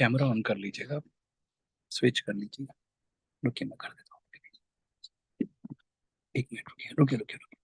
Camera on कर लीजिएगा, switch कर लीजिएगा। रुकिए मैं कर देता हूँ, 1 मिनट रुकिए रुकिए रुकिए रुकिए।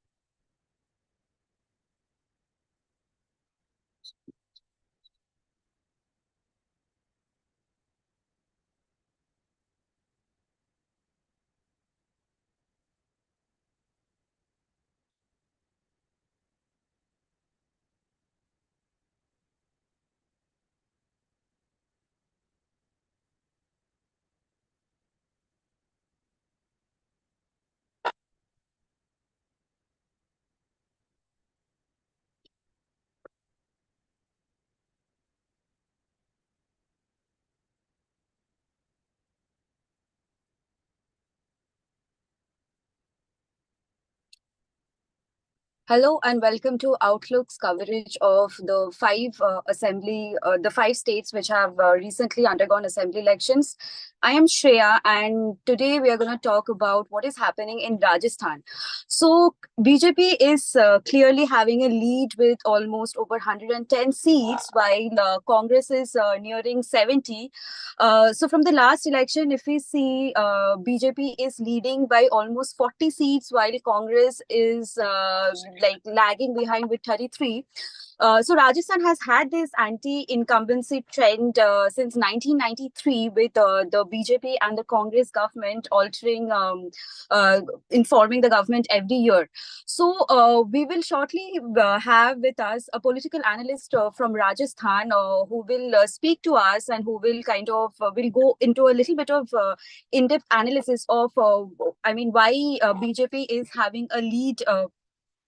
Hello and welcome to Outlook's coverage of the the 5 states which have recently undergone assembly elections. I am Shreya, and today we are going to talk about what is happening in Rajasthan. So BJP is clearly having a lead with almost over 110 seats, while Congress is nearing 70. So from the last election, if we see, BJP is leading by almost 40 seats, while Congress is like lagging behind with 33. So Rajasthan has had this anti-incumbency trend since 1993, with the BJP and the Congress government informing the government every year. So we will shortly have with us a political analyst from Rajasthan who will speak to us, and who will will go into a little bit of in-depth analysis of why BJP is having a lead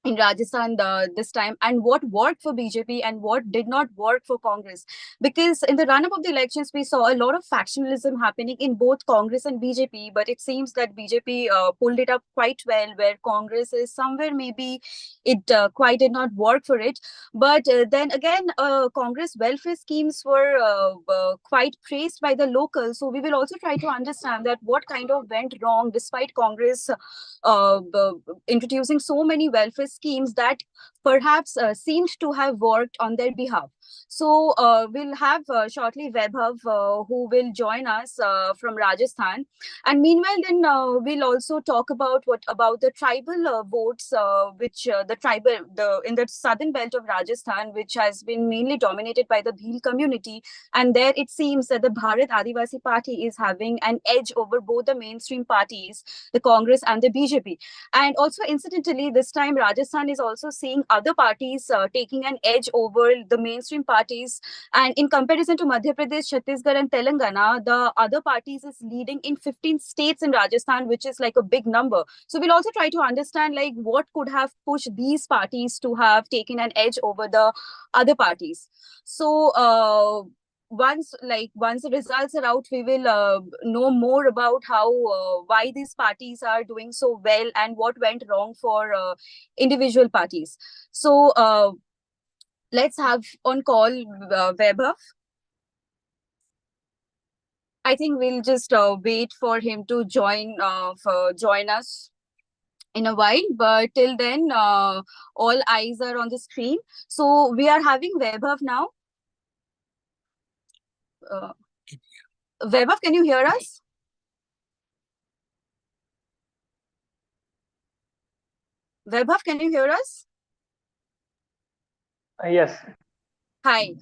in Rajasthan this time, and what worked for BJP and what did not work for Congress. Because in the run-up of the elections, we saw a lot of factionalism happening in both Congress and BJP, but it seems that BJP pulled it up quite well, where Congress is somewhere maybe it quite did not work for it. But then again, Congress welfare schemes were quite praised by the locals. So we will also try to understand that what kind of went wrong despite Congress introducing so many welfare schemes that perhaps seemed to have worked on their behalf. So we'll have shortly Vaibhav who will join us from Rajasthan, and meanwhile then we'll also talk about what about the tribal votes, which the in the southern belt of Rajasthan, which has been mainly dominated by the Bhil community, and there it seems that the Bharat Adivasi Party is having an edge over both the mainstream parties, the Congress and the BJP. And also, incidentally, this time Rajasthan is also seeing other parties taking an edge over the mainstream parties. And in comparison to Madhya Pradesh, Chhattisgarh, and Telangana, the other parties is leading in 15 states in Rajasthan, which is like a big number. So we'll also try to understand like what could have pushed these parties to have taken an edge over the other parties. So once the results are out, we will know more about how why these parties are doing so well and what went wrong for individual parties. So let's have on call Vaibhav. I think we'll just wait for him to join us in a while, but till then all eyes are on the screen. So we are having Vaibhav now. Vaibhav, can you hear us? Vaibhav, can you hear us? Yes. Hi.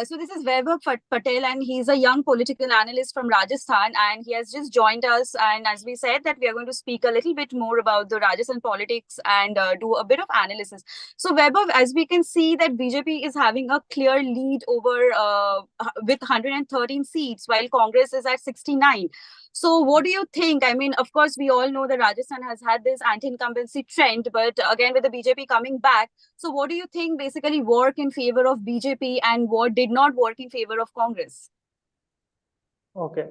So this is Vaibhav Patel, and he's a young political analyst from Rajasthan, and he has just joined us. And as we said, that we are going to speak a little bit more about the Rajasthan politics and do a bit of analysis. So Vaibhav, as we can see that BJP is having a clear lead over with 113 seats, while Congress is at 69. So what do you think? I mean, of course, we all know that Rajasthan has had this anti-incumbency trend, but again, with the BJP coming back, so what do you think basically worked in favor of BJP and what did not work in favor of Congress? Okay.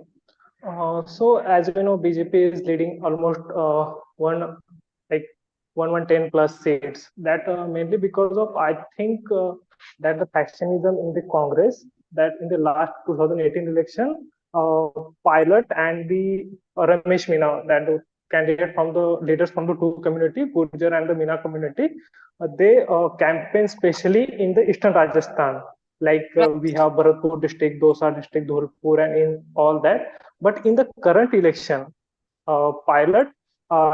So as we know, BJP is leading almost one like 110 plus seats. That mainly because of I think that the factionism in the Congress, that in the last 2018 election, Pilot and the Ramesh Meena, that the candidate from the leaders from the two community, Gurjar and the Meena community, they campaign specially in the eastern Rajasthan. Like Right. we have Bharatpur district, Dosa district, Dholpur, and in all that. But in the current election, pilot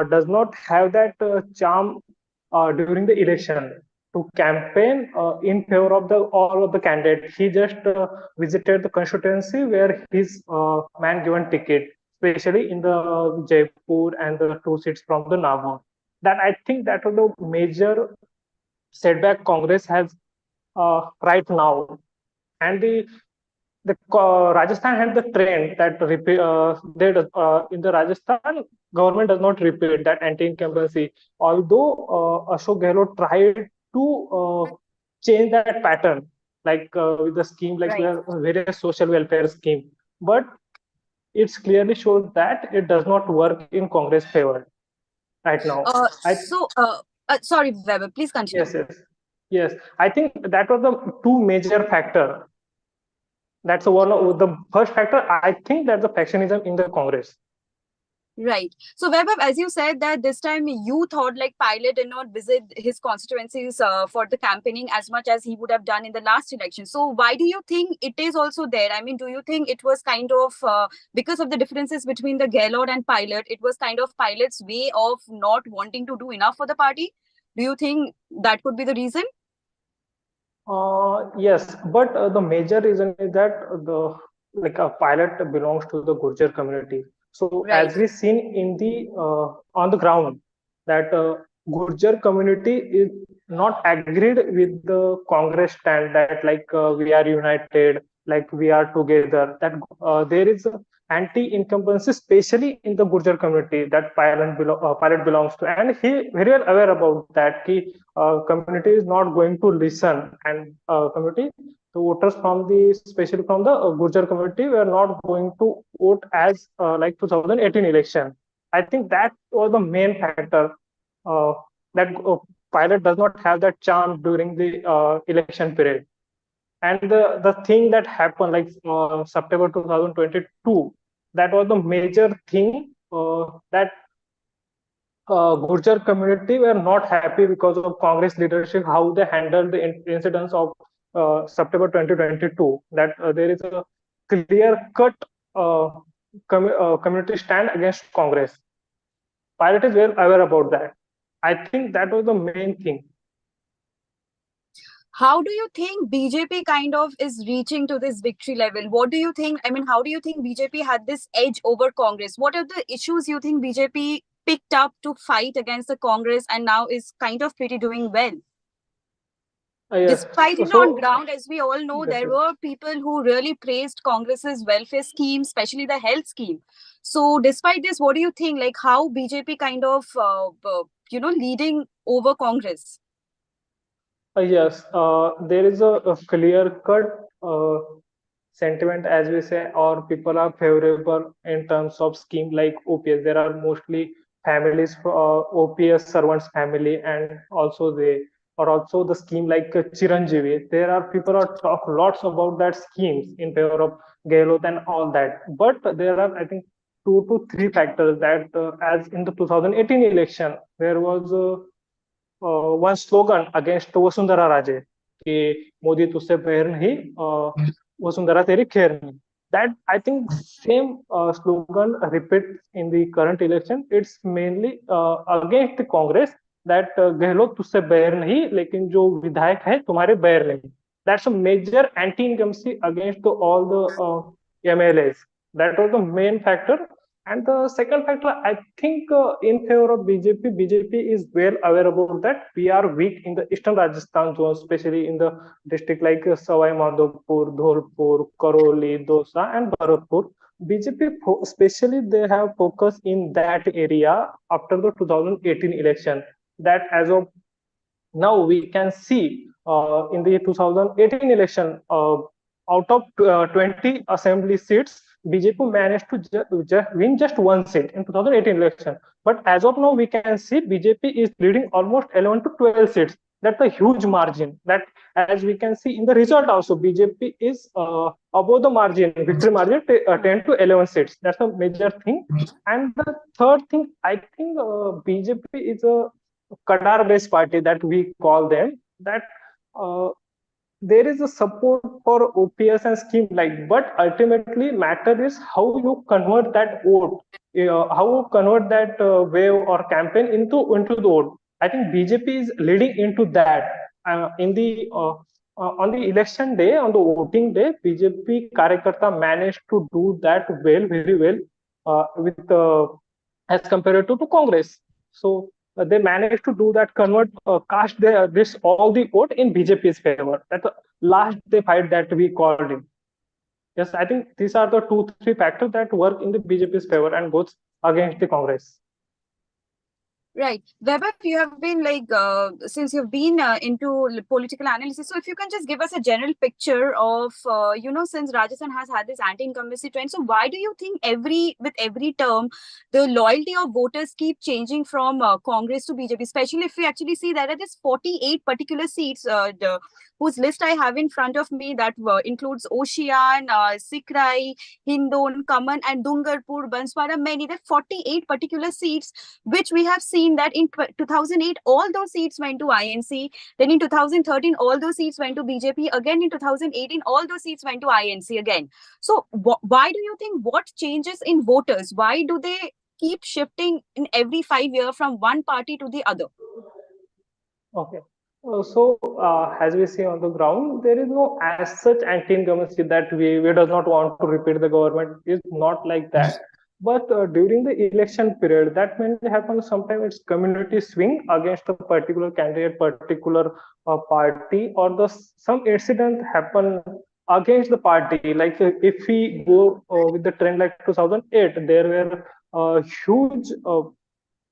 does not have that charm during the election to campaign in favor of the all of the candidate. He just visited the constituency where his man given ticket, especially in the Jaipur and the two seats from the Nagaur. That I think that was the major setback Congress has right now. And the Rajasthan had the trend that in the Rajasthan government does not repeat that anti-incumbency. Although Ashok Gehlot tried to change that pattern, like with the scheme, like Right. the various social welfare scheme, but it's clearly shows that it does not work in Congress favor right now. I Sorry, Weber, please continue. yes. I think that was the two major factor. That's one of the first factor. I think that's the factionism in the Congress. Right. So, Vaibhav, as you said that this time you thought like Pilot did not visit his constituencies for the campaigning as much as he would have done in the last election. So, why do you think it is also there? I mean, do you think it was kind of because of the differences between the Gehlot and Pilot, it was kind of Pilot's way of not wanting to do enough for the party? Do you think that could be the reason? Yes, but the major reason is that the like a pilot belongs to the Gurjar community. So Right. as we seen in the on the ground, that Gurjar community is not agreed with the Congress stand that like we are united, like we are together. That there is a anti-incumbency, especially in the Gurjar community that pilot belongs to, and he very well aware about that. He community is not going to listen, and community the voters from the especially from the Gurjar community were not going to vote as like 2018 election. I think that was the main factor uh, that pilot does not have that charm during the election period. And the thing that happened like September 2022, that was the major thing that Gurjar community were not happy because of Congress leadership, how they handled the incidents of September 2022. That there is a clear cut community stand against Congress. Pilot is well aware about that. I think that was the main thing. How do you think BJP kind of is reaching to this victory level? What do you think? I mean, how do you think BJP had this edge over Congress? What are the issues you think BJP picked up to fight against the Congress and now is kind of pretty doing well? Yes. Despite it on ground, as we all know, Yes, there were people who really praised Congress's welfare scheme, especially the health scheme. So, despite this, what do you think? Like how BJP kind of, leading over Congress? Yes, there is a clear-cut sentiment, as we say, or people are favorable in terms of scheme like OPS. There are mostly families, OPS servants family, and also they or also the scheme like Chiranjeevi. There are people are talk lots about that schemes in favor of Gehlot and all that. But there are, I think, 2 to 3 factors that, as in the 2018 election, there was one slogan against Vasundhara Raje कि मोदी तुझसे बैर नहीं वसुंधरा तेरी खैर नहीं. That I think same slogan repeats in the current election. It's mainly against the Congress that Gehlot तुझसे बैर नहीं लेकिन जो विधायक है तुम्हारे बैर नहीं. That's a major anti-incumbency against all the MLAs. That was the main factor. And the second factor, I think, in favor of BJP, BJP is well aware about that. We are weak in the eastern Rajasthan zone, especially in the district like Savai Madhopur, Dholpur, Karoli, Dosa, and Bharatpur. BJP, especially, they have focused in that area after the 2018 election. That as of now, we can see in the 2018 election, out of 20 assembly seats, BJP managed to win just one seat in 2018 election. But as of now, we can see BJP is leading almost 11 to 12 seats. That's a huge margin. That, as we can see in the result also, BJP is above the margin, victory margin, 10 to 11 seats. That's a major thing. And the third thing, I think BJP is a Kadar-based party that we call them. That there is a support for OPS and scheme like, but ultimately matter is how you convert that vote, how you convert that wave or campaign into the vote. I think BJP is leading into that. In the on the election day, on the voting day, BJP Karyakarta managed to do that well, very well, with as compared to Congress. So they managed to do that, convert, cast this all the vote in BJP's favor. That's the last day fight that we called in. Yes, I think these are the 2-3 factors that work in the BJP's favor and goes against the Congress. Right. Vaibhav, you have been since you've been into political analysis, so if you can just give us a general picture of, since Rajasthan has had this anti-incumbency trend, so why do you think with every term, the loyalty of voters keep changing from Congress to BJP, especially if we actually see there are just 48 particular seats, whose list I have in front of me, that includes Oshian, Sikrai, Hindon, Kaman, and Dungarpur, Banswara, many, there are 48 particular seats, which we have seen that in 2008, all those seats went to INC. Then in 2013, all those seats went to BJP. Again, in 2018, all those seats went to INC again. So why do you think, what changes in voters? Why do they keep shifting in every 5 years from one party to the other? Okay. As we see on the ground, there is no as such anti-incumbency that we does not want to repeat the government. Is not like that. But during the election period, that mainly happens. Sometimes it's community swing against a particular candidate, particular party, or some incident happen against the party. Like if we go with the trend like 2008, there were huge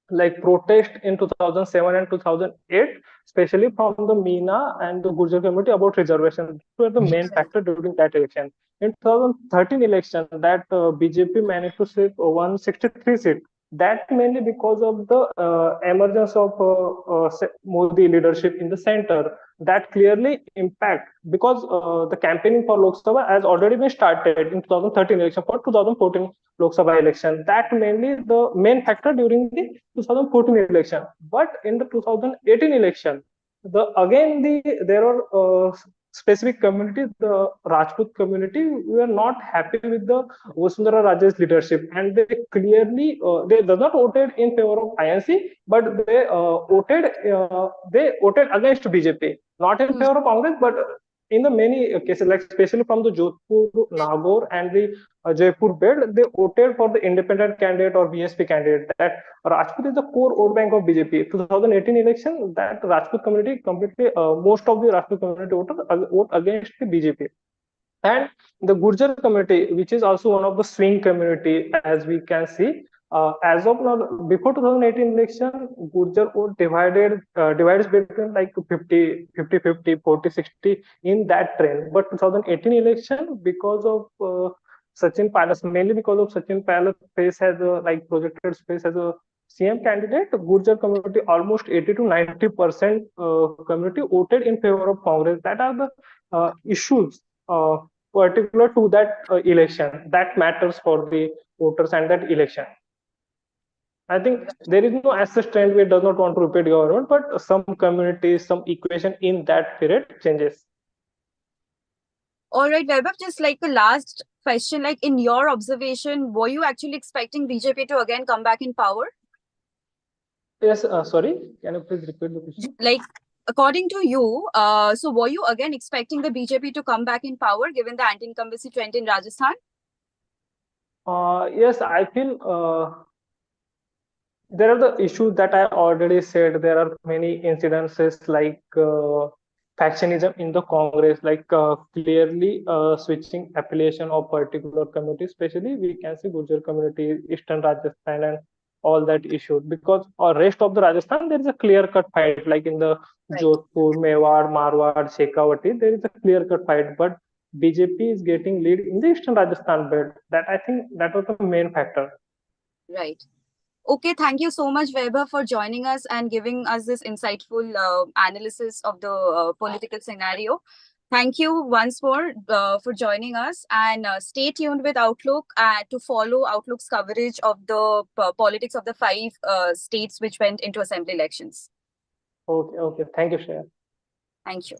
like protest in 2007 and 2008, especially from the MENA and the Gurjar community about reservation. These were the main factor during that election. In 2013 election, that BJP managed to save 163 seats. That mainly because of the emergence of Modi leadership in the center. That clearly impact, because the campaigning for Lok Sabha has already been started in 2013 election for 2014 Lok Sabha election. That mainly the main factor during the 2014 election. But in the 2018 election, there are specific communities, the Rajput community, were not happy with the Vasundhara Raje's leadership, and they clearly they does not voted in favor of INC, but they voted against BJP, not in favor of Congress, but in the many cases, like especially from the Jodhpur, Nagaur, and the Jaipur belt, they voted for the independent candidate or BSP candidate. That Rajput is the core vote bank of BJP. 2018 election, that Rajput community completely, most of the Rajput community voters vote against the BJP. And the Gurjar community, which is also one of the swing community, as we can see, as of now, before 2018 election, Gurjar vote divides between like 50, 40-60 in that trend. But 2018 election, because of Sachin Pilot, mainly because of Sachin Pilot face as a projected space as a CM candidate, Gurjar community almost 80 to 90% community voted in favor of Congress. That are the issues particular to that election that matters for the voters and that election. I think there is no as such trend where does not want to repeat government, but some communities, some equation in that period changes. All right, Vaibhav, just like the last question, like in your observation, were you actually expecting BJP to again come back in power? Yes, sorry, can you please repeat the question? Like, according to you, so were you again expecting the BJP to come back in power given the anti-incumbency trend in Rajasthan? Yes, I feel there are the issues that I already said. There are many incidences like factionism in the Congress, like clearly switching affiliation of particular community, especially we can see Gurjar community, Eastern Rajasthan, and all that issue. Because rest of the Rajasthan, there is a clear-cut fight, like in the Jodhpur, Mewar, Marwar, Shekhawati, there is a clear-cut fight. But BJP is getting lead in the Eastern Rajasthan belt. That I think that was the main factor. Right. Okay, thank you so much, Vaibhav, for joining us and giving us this insightful analysis of the political scenario. Thank you once more for joining us, and stay tuned with Outlook to follow Outlook's coverage of the politics of the 5 states which went into assembly elections. Okay. Thank you, Shreya. Thank you.